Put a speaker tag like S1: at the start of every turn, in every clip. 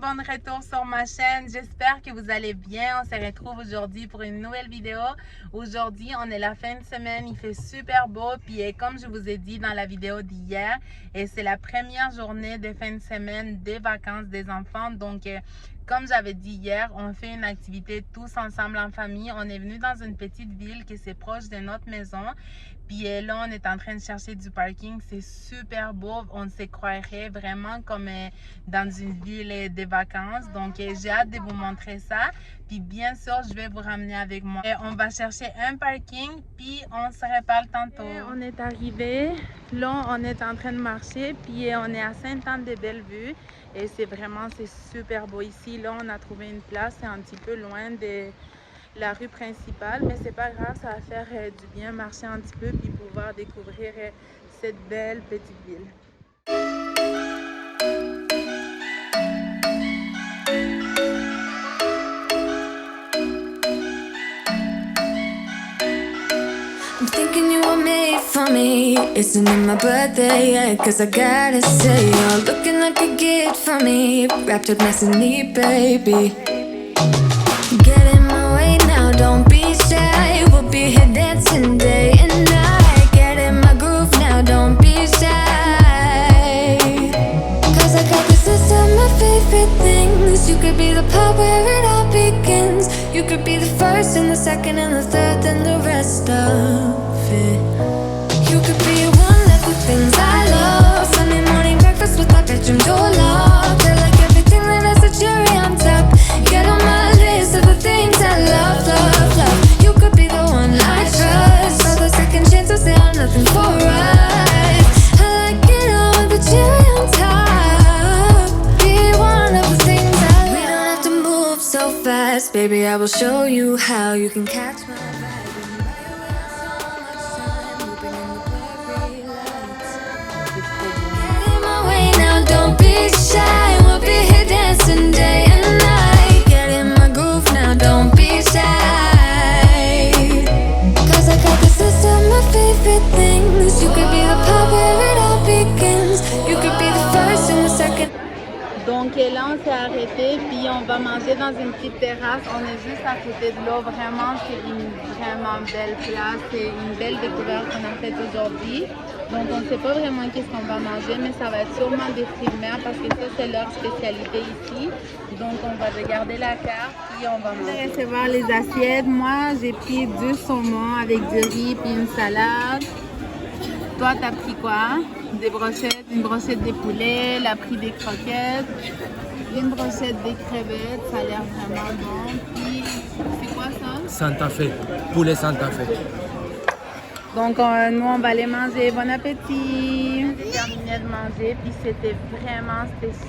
S1: bon retour sur ma chaîne. J'espère que vous allez bien. On se retrouve aujourd'hui pour une nouvelle vidéo. Aujourd'hui, on est la fin de semaine. Il fait super beau. Puis comme je vous ai dit dans la vidéo d'hier, c'est la première journée de fin de semaine des vacances des enfants. Donc, comme j'avais dit hier, on fait une activité tous ensemble en famille. On est venu dans une petite ville qui est proche de notre maison. Puis là, on est en train de chercher du parking. C'est super beau. On se croirait vraiment comme dans une ville de vacances. Donc, j'ai hâte de vous montrer ça. Puis bien sûr, je vais vous ramener avec moi. On va chercher un parking, puis on se reparle tantôt. On est arrivé. Là, on est en train de marcher. Puis on est à Sainte-Anne-de-Bellevue. Et c'est super beau ici. Là, on a trouvé une place. C'est un petit peu loin de la rue principale, mais c'est pas grave, ça va faire du bien marcher un petit peu puis pouvoir découvrir cette belle petite ville.
S2: I'm thinking you were made for me. Isn't it my birthday yet? Cause I gotta say, you're looking like a gift for me. Wrapped up nice and neat, baby. Get in my way now, don't be shy. We'll be here dancing day and night. Get in my groove now, don't be shy. Cause I got this list of my favorite things. You could be the part where it all begins. You could be the first and the second and the third and the rest of it. You could be one of the things I love. Sunday morning breakfast with my bedroom door locked. I like everything that has a cherry on top. Get on my list of the things I love, love, love. You could be the one I trust. All the second chances, they are nothing for us. I like it all with the cherry on top. Be one of the things I love. We don't have to move so fast, baby, I will show you how. You can catch my vibe and buy away so much time. Looping in the blurry lights. Get in my way now, don't be shy. We'll be here dancing day and night. Get in my groove now, don't be shy. Cause I got this list of my favorite things. You could be the part where it all begins. You could be the first and the second.
S1: Donc là, on s'est arrêté, puis on va manger dans une petite terrasse. On est juste à côté de l'eau. Vraiment, c'est une vraiment belle place. C'est une belle découverte qu'on a faite aujourd'hui. Donc, on ne sait pas vraiment qu'est-ce qu'on va manger, mais ça va être sûrement des fruits de mer parce que ça, c'est leur spécialité ici. Donc, on va regarder la carte, puis on va manger. Recevoir les assiettes. Moi, j'ai pris du saumon avec du riz, puis une salade. Toi, t'as pris quoi? Des brochettes, une brochette de poulet, elle a pris des croquettes, une brochette de crevettes, ça a l'air vraiment bon. Puis, c'est quoi ça?
S3: Santa Fe, poulet Santa Fe.
S1: Donc, nous, on va aller manger. Bon appétit! J'ai terminé de manger, puis c'était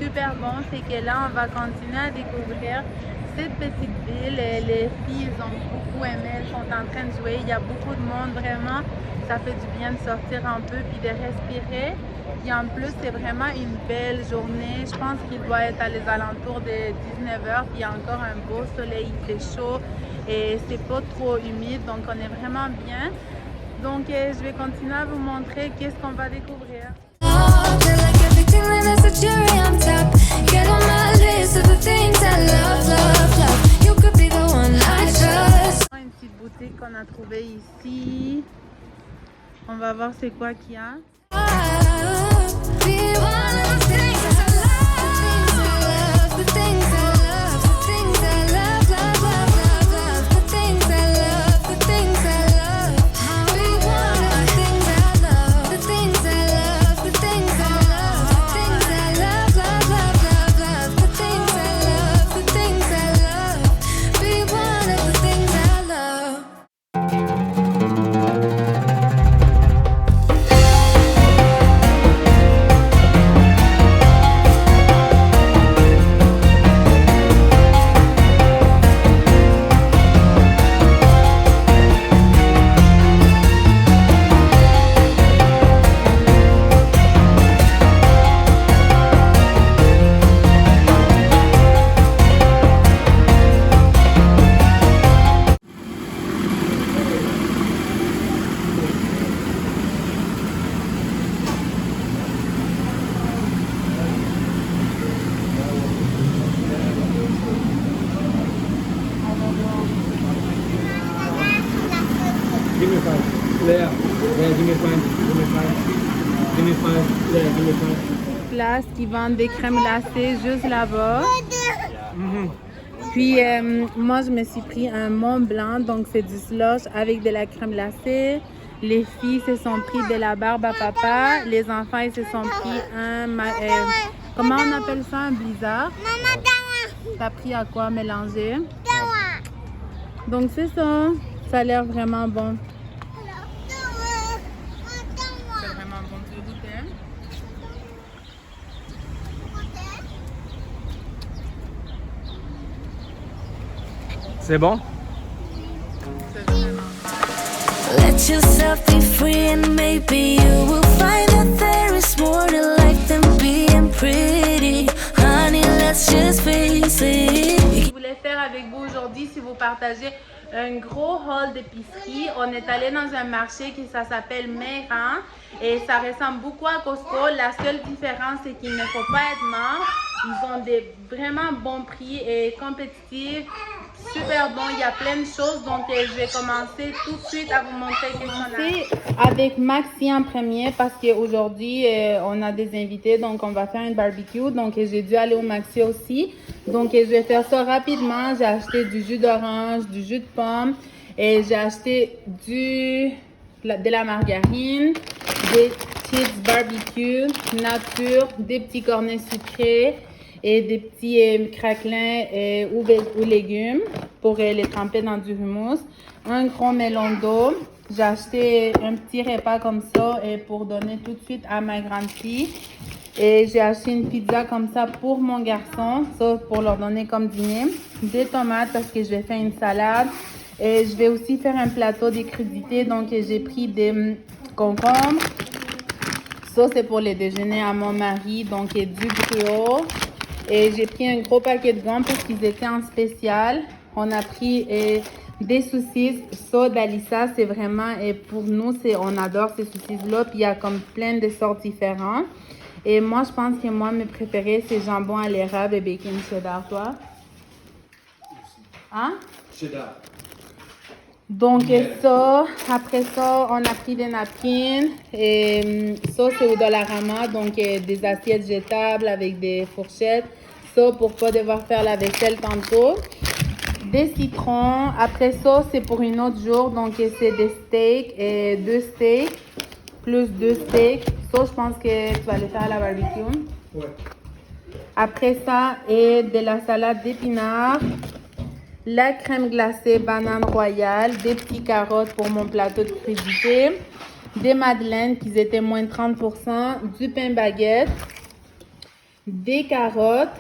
S1: super bon. C'est que là, on va continuer à découvrir cette petite ville. Les filles, elles ont beaucoup aimé, elles sont en train de jouer. Il y a beaucoup de monde, vraiment. Ça fait du bien de sortir un peu puis de respirer. Et en plus, c'est vraiment une belle journée. Je pense qu'il doit être à les alentours de 19h. Puis il y a encore un beau soleil, il fait chaud et c'est pas trop humide. Donc, on est vraiment bien. Donc, je vais continuer à vous montrer qu'est-ce qu'on va découvrir. Une petite boutique qu'on a trouvée ici. On va voir c'est quoi qu'il y a. Place qui vendent des crèmes glacées juste là-bas. Puis moi je me suis pris un Mont Blanc, donc c'est du slush avec de la crème glacée. Les filles se sont pris de la barbe à papa. Les enfants ils se sont pris comment on appelle ça, un blizzard? T'as pris à quoi mélanger? Donc c'est ça. Ça a l'air vraiment bon. C'est vraiment bon. Tu veux goûter?
S3: C'est bon?
S1: C'est vraiment bon.
S2: Let yourself be free and maybe you will find that there is more to life than being pretty. Honey, let's just face it.
S1: Je voulais faire avec vous aujourd'hui, si vous partagez un gros haul d'épicerie. On est allé dans un marché qui ça s'appelle Meyran et ça ressemble beaucoup à Costco. La seule différence c'est qu'il ne faut pas être mort. Ils ont des vraiment bons prix et compétitifs. Super bon, il y a plein de choses, donc je vais commencer tout de suite à vous montrer qu'est-ce qu'on a. Avec Maxi en premier parce qu'aujourd'hui on a des invités, donc on va faire un barbecue, donc j'ai dû aller au Maxi aussi. Donc je vais faire ça rapidement. J'ai acheté du jus d'orange, du jus de pomme et j'ai acheté de la margarine, des chips barbecue, nature, des petits cornets sucrés et des petits craquelins ou légumes pour les tremper dans du hummus. Un gros melon d'eau. J'ai acheté un petit repas comme ça et pour donner tout de suite à ma grande fille. Et j'ai acheté une pizza comme ça pour mon garçon, ça pour leur donner comme dîner. Des tomates parce que je vais faire une salade. Et je vais aussi faire un plateau de crudités, donc j'ai pris des concombres. Ça c'est pour le déjeuner à mon mari, donc du brioche. Et j'ai pris un gros paquet de gants parce qu'ils étaient en spécial. On a pris des saucisses. Ça, d'Alissa, c'est vraiment... Et pour nous, on adore ces saucisses-là. Puis il y a comme plein de sortes différentes. Et moi, je pense que mes préférés, c'est jambon à l'érable et bacon cheddar. Toi? Hein?
S3: Cheddar.
S1: Donc ça, après ça, on a pris des napkins et ça c'est au Dollarama, donc des assiettes jetables avec des fourchettes. Ça pour pas devoir faire la vaisselle tantôt. Des citrons, après ça c'est pour une autre jour, donc c'est des steaks et 2 steaks plus 2 steaks. Ça je pense que tu vas les faire à la barbecue.
S3: Ouais.
S1: Après ça et de la salade d'épinards. La crème glacée banane royale, des petites carottes pour mon plateau de crudité, des madeleines qui étaient moins de 30%, du pain baguette, des carottes,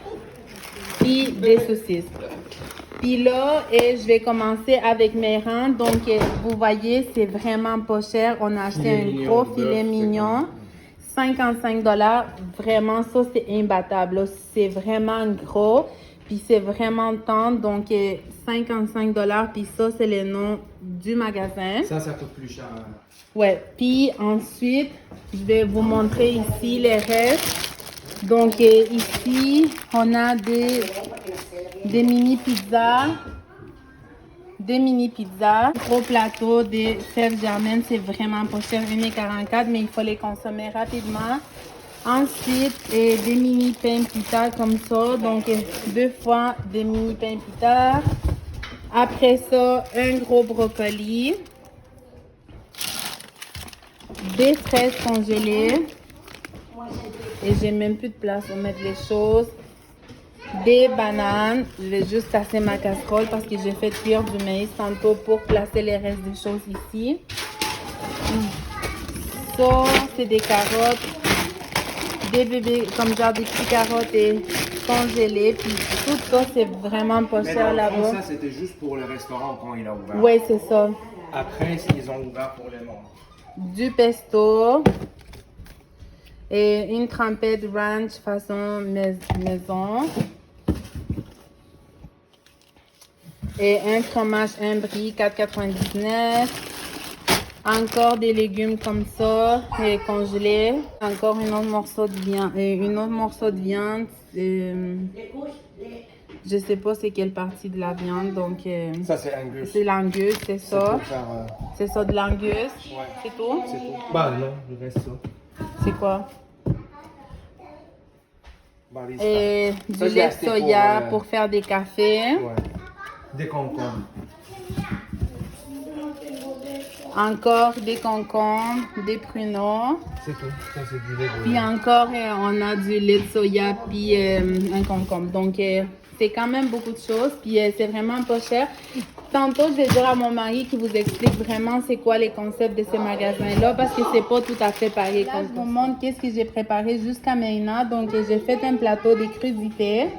S1: puis des saucisses. Puis là, je vais commencer avec mes rangs. Donc, vous voyez, c'est vraiment pas cher. On a acheté un gros filet mignon. 55 $. Vraiment, ça, c'est imbattable. C'est vraiment gros. Puis c'est vraiment tendre, donc 55 $. Puis ça, c'est le nom du magasin.
S3: Ça coûte plus cher.
S1: Ouais. Puis ensuite, je vais vous montrer ici les restes. Donc ici, on a des mini pizzas. Des mini pizzas. Gros plateau des fèves germaines, c'est vraiment pas cher, 1,44 $, mais il faut les consommer rapidement. Ensuite, des mini pains pita comme ça, donc 2 fois des mini pains pita. Après ça, un gros brocoli, des fraises congelées, et j'ai même plus de place pour mettre les choses. Des bananes, je vais juste tasser ma casserole parce que j'ai fait cuire du maïs tantôt pour placer les restes des choses ici. Ça, c'est des carottes. Des bébés, comme genre des petites carottes et congelées. Puis tout ça, c'est vraiment pas cher là-bas.
S3: Ça, c'était juste pour le restaurant quand il a ouvert.
S1: Oui, c'est ça.
S3: Après, ils ont ouvert pour les membres.
S1: Du pesto. Et une trempette ranch façon maison. Et un fromage Imbrie, 4,99 $. Encore des légumes comme ça, et congelés. Encore un autre morceau de viande. Je sais pas c'est quelle partie de la viande, donc.
S3: Ça c'est Angus.
S1: C'est l'Angus, c'est ça. C'est ça de l'Angus.
S3: Ouais.
S1: C'est tout?
S3: C'est tout. Bah non, il reste ça.
S1: C'est quoi?
S3: Barista.
S1: Et
S3: Ça,
S1: du
S3: je l'ai
S1: lait de
S3: acheté
S1: soya
S3: pour,
S1: pour faire des cafés.
S3: Ouais. Des concombres.
S1: Encore des concombres, des pruneaux.
S3: C'est tout. Ça, c'est du lait de...
S1: Puis encore, on a du lait de soya puis un concombre. Donc, c'est quand même beaucoup de choses. Puis, c'est vraiment pas cher. Tantôt, je vais dire à mon mari qui vous explique vraiment c'est quoi les concepts de ces magasins-là parce que c'est pas tout à fait pareil. Là, je vous montre qu'est-ce que j'ai préparé jusqu'à maintenant. Donc, j'ai fait un plateau de crudités.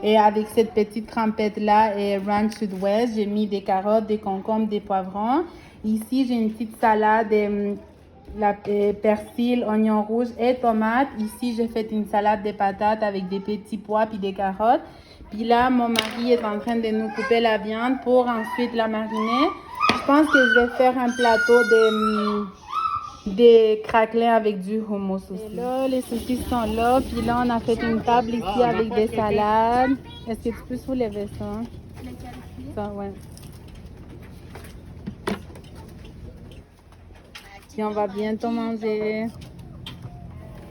S1: Et avec cette petite trempette-là et ranch sud-ouest, j'ai mis des carottes, des concombres, des poivrons. Ici, j'ai une petite salade, persil, oignons rouges et tomates. Ici, j'ai fait une salade de patates avec des petits pois puis des carottes. Puis là, mon mari est en train de nous couper la viande pour ensuite la mariner. Je pense que je vais faire un plateau des craquelins avec du hummus aussi. Et là, les saucisses sont là. Puis là, on a fait une table ici avec des salades. Est-ce que tu peux soulever ça? Ça, ouais. Puis on va bientôt manger.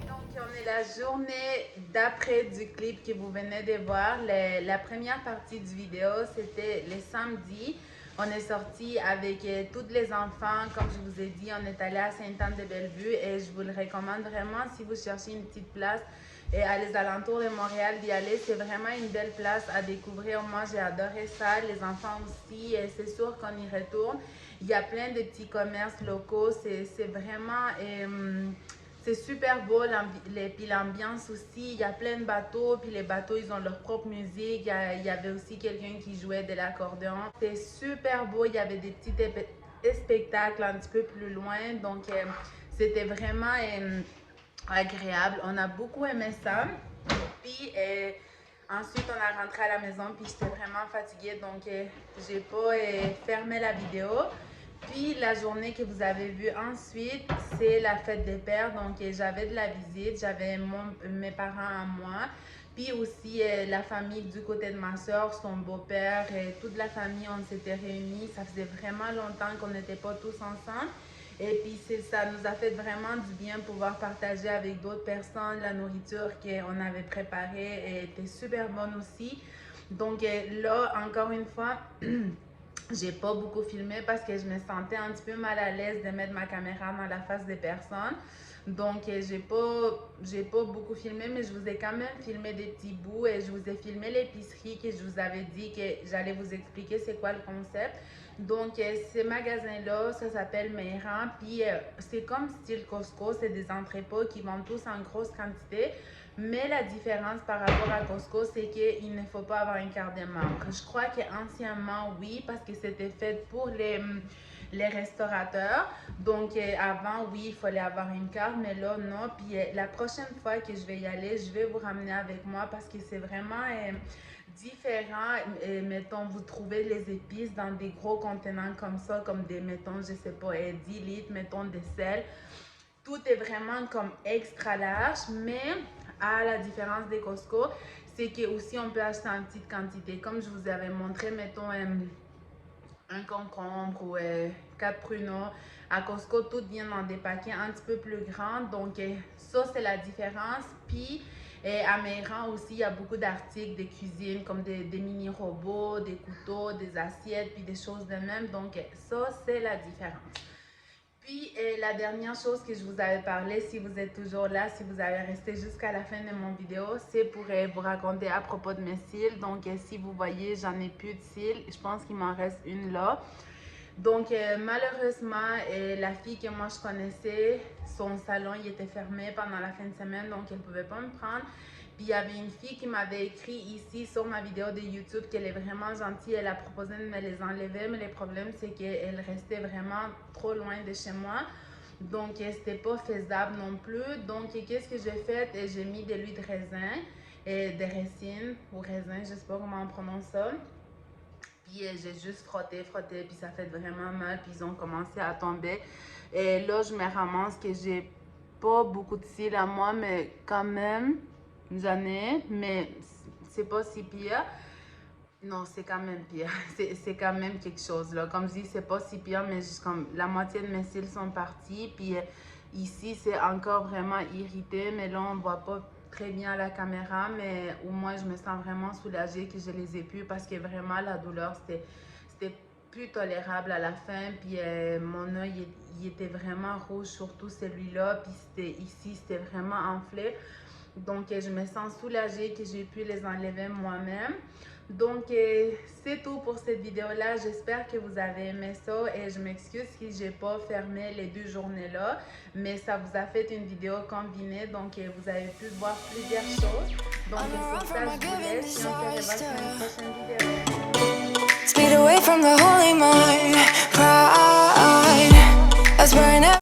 S1: Donc, on est la journée d'après du clip que vous venez de voir. La première partie du vidéo, c'était le samedi. On est sorti avec tous les enfants. Comme je vous ai dit, on est allé à Sainte-Anne-de-Bellevue et je vous le recommande vraiment si vous cherchez une petite place et à les alentours de Montréal d'y aller. C'est vraiment une belle place à découvrir. Moi, j'ai adoré ça. Les enfants aussi. Et c'est sûr qu'on y retourne. Il y a plein de petits commerces locaux. C'est vraiment... c'est super beau, puis l'ambiance aussi. Il y a plein de bateaux, puis les bateaux, ils ont leur propre musique. Il y avait aussi quelqu'un qui jouait de l'accordéon. C'est super beau. Il y avait des petits spectacles un petit peu plus loin. Donc, c'était vraiment agréable. On a beaucoup aimé ça. Puis, ensuite, on a rentré à la maison, puis j'étais vraiment fatiguée. Donc, j'ai pas fermé la vidéo. Puis la journée que vous avez vue ensuite, c'est la fête des pères. Donc j'avais de la visite, j'avais mes parents à moi. Puis aussi la famille du côté de ma soeur, son beau-père, toute la famille, on s'était réunis. Ça faisait vraiment longtemps qu'on n'était pas tous ensemble. Et puis ça nous a fait vraiment du bien pouvoir partager avec d'autres personnes. La nourriture qu'on avait préparée était super bonne aussi. Donc là, encore une fois... J'ai pas beaucoup filmé parce que je me sentais un petit peu mal à l'aise de mettre ma caméra dans la face des personnes. Donc, j'ai pas beaucoup filmé, mais je vous ai quand même filmé des petits bouts et je vous ai filmé l'épicerie que je vous avais dit que j'allais vous expliquer c'est quoi le concept. Donc, ces magasins-là, ça s'appelle Meiran, puis c'est comme style Costco, c'est des entrepôts qui vendent tous en grosse quantité. Mais la différence par rapport à Costco, c'est qu'il ne faut pas avoir une carte de membre. Je crois qu'anciennement, oui, parce que c'était fait pour les restaurateurs. Donc, avant, oui, il fallait avoir une carte, mais là, non. Puis, la prochaine fois que je vais y aller, je vais vous ramener avec moi parce que c'est vraiment différent. Mettons, vous trouvez les épices dans des gros contenants comme ça, comme des, mettons, je sais pas, 10 litres, mettons, de sel. Tout est vraiment comme extra large, mais à la différence des Costco, c'est que aussi on peut acheter en petite quantité. Comme je vous avais montré, mettons un concombre ou 4 pruneaux. À Costco, tout vient dans des paquets un petit peu plus grands. Donc, ça, c'est la différence. Puis, à Meiran aussi, il y a beaucoup d'articles de cuisine comme des mini-robots, des couteaux, des assiettes, puis des choses de même. Donc, ça, c'est la différence. Puis, la dernière chose que je vous avais parlé, si vous êtes toujours là, si vous avez resté jusqu'à la fin de mon vidéo, c'est pour vous raconter à propos de mes cils. Donc, si vous voyez, j'en ai plus de cils. Je pense qu'il m'en reste une là. Donc, malheureusement, la fille que moi je connaissais, son salon il était fermé pendant la fin de semaine, donc elle ne pouvait pas me prendre. Puis il y avait une fille qui m'avait écrit ici sur ma vidéo de YouTube qu'elle est vraiment gentille. Elle a proposé de me les enlever, mais le problème c'est qu'elle restait vraiment trop loin de chez moi. Donc c'était pas faisable non plus. Donc qu'est-ce que j'ai fait? J'ai mis de l'huile de raisin, de ricin ou raisin, je sais pas comment on prononce ça. Puis j'ai juste frotté, puis ça fait vraiment mal. Puis ils ont commencé à tomber. Et là, je me ramasse que j'ai pas beaucoup de cils à moi, mais quand même, j'en ai. Mais c'est pas si pire. Non, c'est quand même pire. C'est quand même quelque chose, là. Comme je dis, c'est pas si pire, mais juste comme la moitié de mes cils sont partis. Puis ici, c'est encore vraiment irrité. Mais là, on voit pas très bien à la caméra, mais au moins je me sens vraiment soulagée que je les ai pu parce que vraiment la douleur c'était plus tolérable à la fin. Puis mon œil il était vraiment rouge, surtout celui-là. Puis c'était ici, c'était vraiment enflé. Donc je me sens soulagée que j'ai pu les enlever moi-même. Donc c'est tout pour cette vidéo là, j'espère que vous avez aimé ça et je m'excuse si j'ai pas fermé les 2 journées là, mais ça vous a fait une vidéo combinée, donc vous avez pu voir plusieurs choses. Donc sur ça je vous laisse et on se revoit sur une prochaine vidéo.
S2: Speed away from the holy mind.